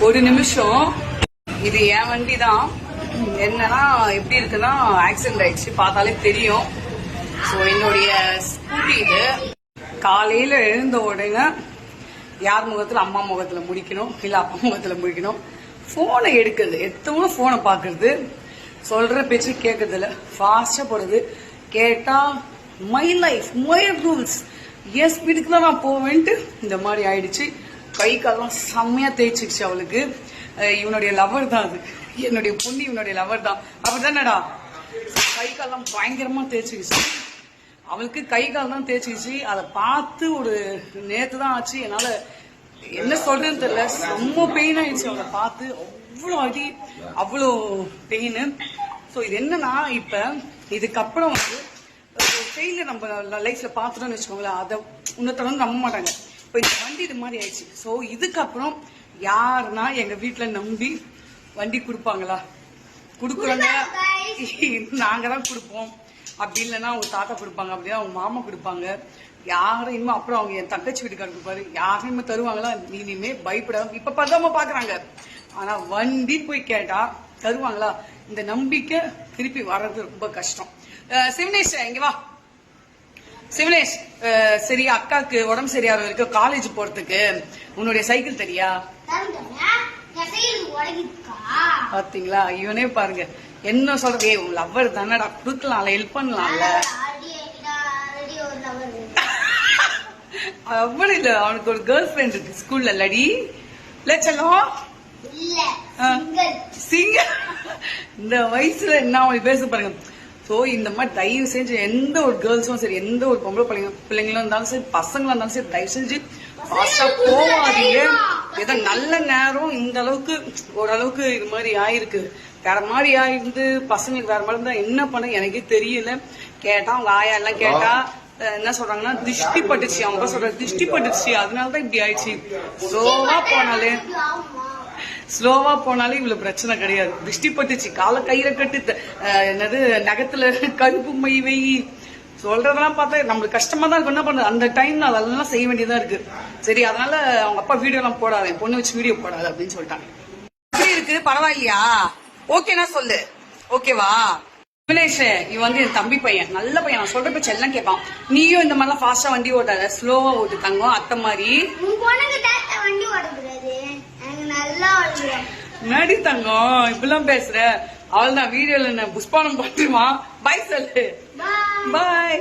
ஒரு நிமிஷம். இது என் வண்டி தான். என்னன்னா எப்படி இருக்குன்னா ஆக்சிடென்ட் ஆயிடுச்சு, பார்த்தாலே தெரியும். ஸோ என்னுடைய ஸ்கூட்டி இது. காலையில எழுந்த உடனே யார் முகத்துல, அம்மா முகத்துல முடிக்கணும், இல்ல அப்பா முகத்துல முடிக்கணும். போனை எடுக்கிறது, எடுத்தவங்களும் போனை பாக்குறது, சொல்ற பேச்சு கேட்கறது இல்ல, ஃபாஸ்டா போறது. கேட்டா மை லைஃப் மை ரூல்ஸ், என் ஸ்பீடுக்கு தான் நான் போவேன்ட்டு இந்த மாதிரி ஆயிடுச்சு. கை காலம் செம்மையா தேய்ச்சிருச்சு அவளுக்கு. இவனுடைய லவர் தான் அது, என்னுடைய பொண்ணு இவனுடைய லவர் தான். அப்படிதானடா? கை காலம் பயங்கரமா தேய்ச்சிருச்சு அவளுக்கு. கை கால் தான் தேய்ச்சிருச்சு. அதை பார்த்து ஒரு நேத்து தான் ஆச்சு. என்னால என்ன சொல்றதுன்னு தெரியல, ரொம்ப பெயின் ஆயிடுச்சு அவளை பார்த்து. அவ்வளோ அடி, அவ்வளோ பெயின். ஸோ இது என்னன்னா, இப்ப இதுக்கப்புறம் வந்து ஃபெயிலியர் நம்ம லைஃப்ல பார்த்துட்டோம்னு வச்சுக்கோங்களேன், அதை இன்னொருத்தர வந்து நம்ப மாட்டாங்க. இப்போ இந்த வண்டி இது மாதிரி ஆயிடுச்சு. ஸோ இதுக்கப்புறம் யாருன்னா எங்க வீட்டுல நம்பி வண்டி கொடுப்பாங்களா? கொடுக்குறாங்க, நாங்க தான் கொடுப்போம். அப்படி இல்லைன்னா அவங்க தாத்தா கொடுப்பாங்க, அப்படின்னா அவங்க மாமா கொடுப்பாங்க. யாரையுமே அப்புறம் அவங்க என் தங்கச்சி வீட்டுக்காரர் கொடுப்பாரு. யாரையுமே தருவாங்களா? இனிமே பயப்படாம இப்ப பதாம பாக்குறாங்க. ஆனா வண்டி போய் கேட்டா தருவாங்களா? இந்த நம்பிக்கை திருப்பி வர்றது ரொம்ப கஷ்டம். சிவனேஷ் இங்க வா. சிவனேஷ், சரி, அக்காக்கு உடம்பு சரியா இருக்கு, காலேஜ் போறதுக்கு உன்னுடைய சைக்கிள் தெரியா? பாத்தீங்களா, இவனே பாருங்க என்ன சொல்றது. உன் லவ்வர் தானடா, கொடுக்கலாம்ல, ஹெல்ப் பண்ணலாம்ல. அவ்வளவு இல்ல, அவனுக்கு ஒரு கேர்ள் ஃபிரெண்ட் இருக்கு ஸ்கூல்ல. லடி லட்சலம் சிங்கர். இந்த வயசுல என்ன அவன் பேச பாருங்க. ஸோ இந்த மாதிரி தயவு செஞ்சு எந்த ஒரு கேர்ள்ஸும் சரி, எந்த ஒரு பொம்பளை பிள்ளைங்களும் இருந்தாலும் சரி, பசங்களா இருந்தாலும் சரி, தயவு செஞ்சு ஃபாஸ்டா போவாதீங்க. ஏதோ நல்ல நேரம் இந்த அளவுக்கு ஓரளவுக்கு இது மாதிரி ஆயிருக்கு. வேற மாதிரி ஆயிருந்து பசங்களுக்கு வேற மாதிரி இருந்தா என்ன பண்ண எனக்கே தெரியல. கேட்டா அவங்க ஆயா எல்லாம் கேட்டா என்ன சொல்றாங்கன்னா, திருஷ்டி பட்டுச்சு. அவங்க சொல்ற திருஷ்டி பட்டுச்சு, அதனாலதான் இப்படி ஆயிடுச்சு. ஸ்லோவா போனாலே இவ்வளவு பிரச்சனை கிடையாது. திருஷ்டி பட்டுச்சு, கால கையில கட்டு, என்னது நகத்துல கருப்பு மை வை, சொல்றதெல்லாம் பார்த்தா நம்மளுக்கு கஷ்டமா தான் இருக்கும். என்ன பண்றது, அந்த டைம்ல அதெல்லாம் செய்ய வேண்டியதா இருக்கு. சரி, அதனால அவங்க அப்பா வீடியோ எல்லாம் போடாது, பொண்ணு வச்சு வீடியோ போடாது அப்படின்னு சொல்லிட்டாங்க. எப்படி இருக்கு, பரவாயில்லையா? ஓகேனா சொல்லு, ஓகேவா? வினேஷ், இவன் வந்து என் தம்பி பையன், நல்ல பையன். நான் சொல்ற பேச்சு எல்லாம் கேட்பான். நீயும் இந்த மாதிரிலாம் ஃபாஸ்டா வண்டி ஓட்டாத, ஸ்லோவா ஓட்டு தங்கம். அத்தை மாதிரி நடி தங்கம், இப்பெல்லாம் பேசுற. அவள் தான் வீடியோல புஷ்பானம் பண்ணிருவான். பாய் சொல்லு, பாய்.